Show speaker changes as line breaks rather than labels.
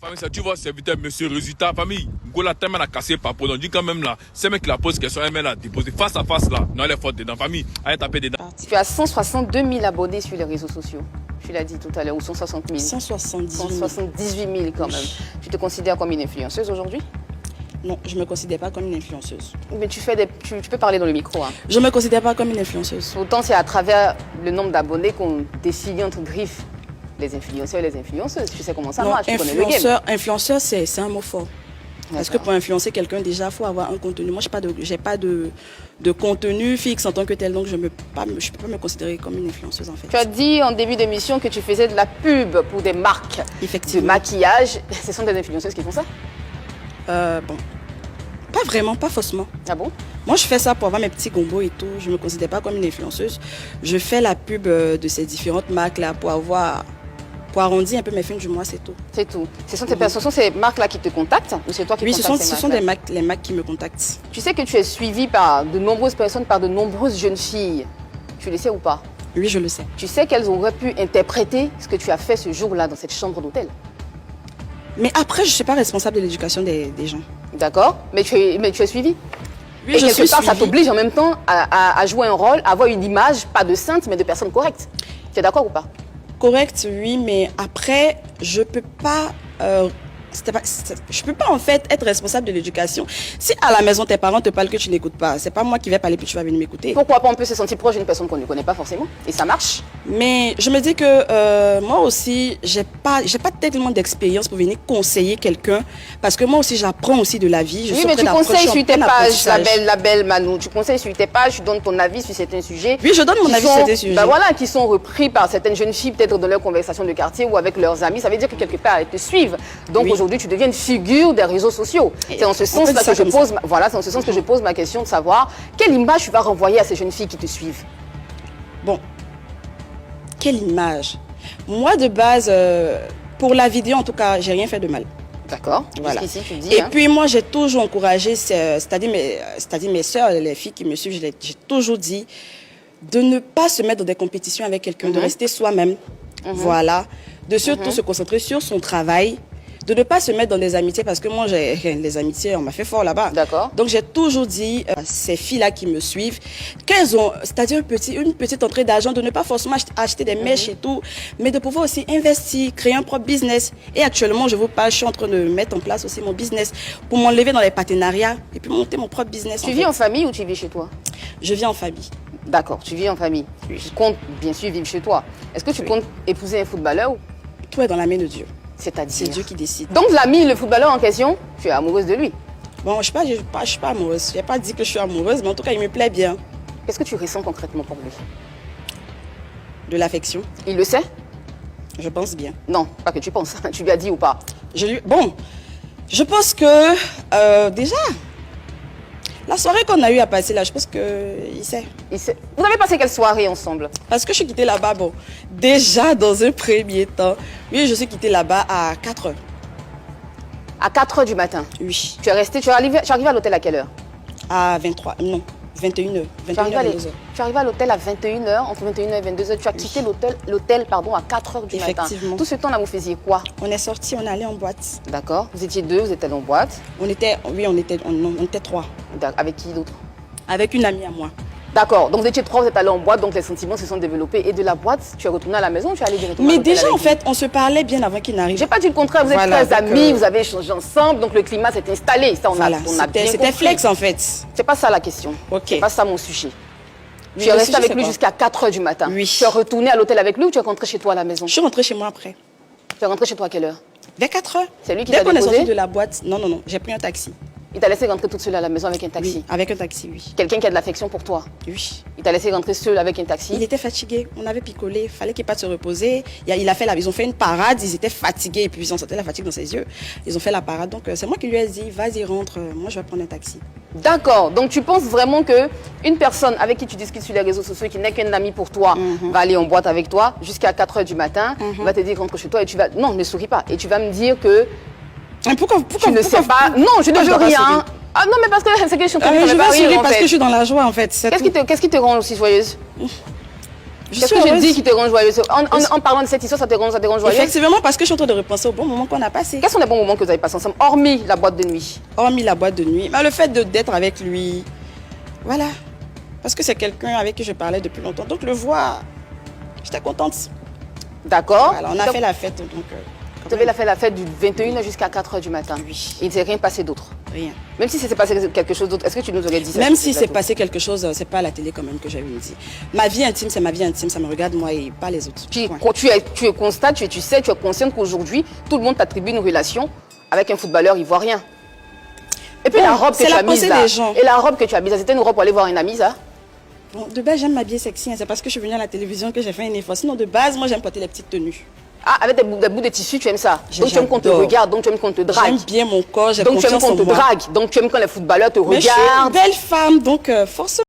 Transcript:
Famille, ça, tu vois, serviteur, monsieur, résultat, famille, Ngola tellement a cassé par on dit quand même là, c'est mec qui la pose question, elle l'a déposé face à face là, non, elle est forte dedans, famille, allez taper dedans.
Tu as 162 000 abonnés sur les réseaux sociaux, tu l'as dit tout à l'heure, ou 160 000 178 000 quand même. Tu te considères comme une influenceuse aujourd'hui?
Non, je ne me considère pas comme une influenceuse.
Mais tu peux parler dans le micro. Hein.
Je ne me considère pas comme une influenceuse.
Pourtant, c'est à travers le nombre d'abonnés qu'on décide entre griffes les influenceurs et les influenceuses. Tu sais comment ça marche, tu connais le game.
Influenceur, c'est un mot fort. Parce que pour influencer quelqu'un, déjà, il faut avoir un contenu. Moi, je n'ai pas de contenu fixe en tant que tel, donc je ne peux pas me considérer comme une influenceuse en fait.
Tu as dit en début d'émission que tu faisais de la pub pour des marques de maquillage. Ce sont des influenceuses qui font ça?
Bon, pas vraiment, pas faussement.
Ah bon?
Moi, je fais ça pour avoir mes petits gombos et tout. Je ne me considère pas comme une influenceuse. Je fais la pub de ces différentes marques-là pour arrondir un peu mes fins du mois, c'est tout.
C'est tout. Ce sont ces marques-là qui te contactent ou c'est toi qui contactes?
Oui, ce sont les marques qui me contactent.
Tu sais que tu es suivi par de nombreuses personnes, par de nombreuses jeunes filles. Tu le sais ou pas?
Oui, je le sais.
Tu sais qu'elles auraient pu interpréter ce que tu as fait ce jour-là dans cette chambre d'hôtel?
Mais après, je ne suis pas responsable de l'éducation des gens.
D'accord, mais tu es suivi?
Oui,
et
je
quelque
suis
part, ça
suivie.
t'oblige en même temps à jouer un rôle, à avoir une image, pas de sainte, mais de personne correcte. Tu es d'accord ou pas?
Correct, oui, mais après, je peux pas en fait être responsable de l'éducation. Si à la maison tes parents te parlent que tu n'écoutes pas, c'est pas moi qui vais parler puis tu vas venir m'écouter.
Pourquoi pas on peut se sentir proche d'une personne qu'on ne connaît pas forcément et ça marche?
Mais je me dis que moi aussi, j'ai pas tellement d'expérience pour venir conseiller quelqu'un parce que moi aussi j'apprends aussi de la vie.
Oui, mais tu conseilles sur tes pages, la belle Manou, tu conseilles sur tes pages, tu donnes ton avis sur certains sujets.
Oui, je donne mon avis sur certains sujets.
Ben voilà, qui sont repris par certaines jeunes filles peut-être dans leur conversation de quartier ou avec leurs amis. Ça veut dire que quelque part elles te suivent. Donc
oui.
Aujourd'hui, tu deviens une figure des réseaux sociaux. C'est en ce sens-là que je pose, voilà, c'est en ce sens que je pose ma question de savoir quelle image tu vas renvoyer à ces jeunes filles qui te suivent.
Bon, quelle image? Moi, de base, pour la vidéo, en tout cas, j'ai rien fait de mal.
D'accord.
Voilà.
Jusqu'ici, tu dis.
Et puis moi, j'ai toujours encouragé, c'est-à-dire mes soeurs, les filles qui me suivent, j'ai toujours dit de ne pas se mettre dans des compétitions avec quelqu'un, de rester soi-même. Voilà. De surtout se concentrer sur son travail. De ne pas se mettre dans des amitiés parce que moi, les amitiés, on m'a fait fort là-bas.
D'accord.
Donc, j'ai toujours dit à ces filles-là qui me suivent qu'elles ont, c'est-à-dire une petite entrée d'argent, de ne pas forcément acheter des mèches et tout, mais de pouvoir aussi investir, créer un propre business. Et actuellement, je vous parle, je suis en train de mettre en place aussi mon business pour m'enlever dans les partenariats et puis monter mon propre business.
Tu vis en famille ou tu vis chez toi?
Je vis en famille.
D'accord, tu vis en famille.
Oui.
Tu comptes bien sûr vivre chez toi. Est-ce que tu comptes épouser un footballeur ou...
Tout est dans la main de Dieu.
C'est-à-dire?
C'est Dieu qui décide.
Donc l'ami, le footballeur en question, tu es amoureuse de lui?
Bon, je ne suis pas amoureuse. Je n'ai pas dit que je suis amoureuse, mais en tout cas, il me plaît bien.
Qu'est-ce que tu ressens concrètement pour lui?
De l'affection.
Il le sait?
Je pense bien.
Non, pas que tu penses. Tu lui as dit ou pas?
Bon, je pense que déjà, la soirée qu'on a eu à passer là, je pense qu'il sait.
Vous avez passé quelle soirée ensemble?
Parce que je suis quittée là-bas, bon, déjà dans un premier temps, oui, je suis quittée là-bas à 4 h.
À 4 h du matin?
Oui.
Tu es arrivé à l'hôtel à quelle heure?
À 21 h. 21 h, 22 h.
Tu arrives à l'hôtel à 21 h, entre 21 h et 22 h. Tu as quitté l'hôtel à 4 h du matin.
Effectivement.
Tout ce temps-là, vous faisiez quoi?
On est sortis, on est allé en boîte.
D'accord. Vous étiez deux, vous étiez en boîte?
On était 3.
Avec qui d'autre?
Avec une amie à moi.
D'accord. Donc vous étiez 3, vous êtes allés en boîte, donc les sentiments se sont développés. Et de la boîte, tu es retourné à la maison ou tu es allé directement à l'hôtel?
Mais déjà, en fait, on se parlait bien avant qu'il n'arrive.
J'ai pas dit le contraire, vous êtes très amis, vous avez échangé ensemble, donc le climat s'est installé. Ça, on a bien compris.
C'était flex en fait.
C'est pas ça la question.
Ok.
C'est pas ça mon sujet. Tu es resté avec lui jusqu'à 4 h du matin.
Oui.
Tu es retourné à l'hôtel avec lui ou tu es rentré chez toi à la maison?
Je suis rentrée chez moi après.
Tu es rentré chez toi à quelle heure?
Vers 4 h.
C'est lui qui t'a
déposé? Dès qu'on est sorti
déposé?
de la boîte, non, j'ai pris un taxi.
Il t'a laissé rentrer toute seule à la maison avec un taxi?
Oui, avec un taxi, oui.
Quelqu'un qui a de l'affection pour toi?
Oui.
Il t'a laissé rentrer seul avec un taxi?
Il était fatigué, on avait picolé, il fallait qu'il parte se reposer. Ils ont fait une parade, ils étaient fatigués et puis ils ont senti la fatigue dans ses yeux. Ils ont fait la parade, donc c'est moi qui lui ai dit, vas-y rentre, moi je vais prendre un taxi.
D'accord, donc tu penses vraiment qu'une personne avec qui tu discutes sur les réseaux sociaux, qui n'est qu'un ami pour toi, va aller en boîte avec toi jusqu'à 4 h du matin, va te dire rentre chez toi et tu vas... Non, ne souris pas. Et tu vas me dire que...
Pourquoi
tu ne sais pas... Non, je ne veux rien. Ah non, mais parce que c'est que je suis en train de
je vais
rire,
sourire
en
parce
fait.
que je suis dans la joie en fait.
Qu'est-ce qui te rend aussi joyeuse?
Je
Qu'est-ce
suis
que je
heureuse.
dis qui te rend joyeuse en parlant de cette histoire, ça te rend joyeuse?
Effectivement, parce que je suis en train de repenser au bon moment qu'on a passé.
Quels sont les bons moments que vous avez passés ensemble, hormis la boîte de nuit?
Hormis la boîte de nuit, mais le fait d'être avec lui, voilà. Parce que c'est quelqu'un avec qui je parlais depuis longtemps. Donc le voir, j'étais contente.
D'accord.
Voilà, on a fait la fête. Donc,
vous avez fait la fête du 21h jusqu'à 4h du matin.
Oui.
Et il ne s'est rien passé d'autre.
rien.
Même si c'était passé quelque chose d'autre, est-ce que tu nous aurais dit ça?
Même si c'est passé quelque chose, c'est pas à la télé quand même que j'avais dit. Ma vie intime, c'est ma vie intime, ça me regarde moi et pas les autres. Point.
Tu es constate, tu sais, tu es consciente qu'aujourd'hui, tout le monde t'attribue une relation avec un footballeur ivoirien. Et puis
Bon,
la robe que
c'est
tu
la
as mise
pensée
là.
des gens.
Et la robe que tu as mise là, c'était une robe pour aller voir un ami, ça?
Bon, de base, j'aime m'habiller sexy, hein, c'est parce que je suis venue à la télévision que j'ai fait un effort. Sinon, de base, moi, j'aime porter les petites tenues.
Ah, avec des bouts de tissu, tu aimes ça? Donc tu aimes qu'on te
J'adore.
regarde, donc tu aimes qu'on te drague.
J'aime bien mon corps, j'ai
Donc tu aimes
confiance
qu'on
en
te
moi.
drague, donc tu aimes quand les footballeurs te
Mais je suis une
regardent.
belle femme, donc forcément.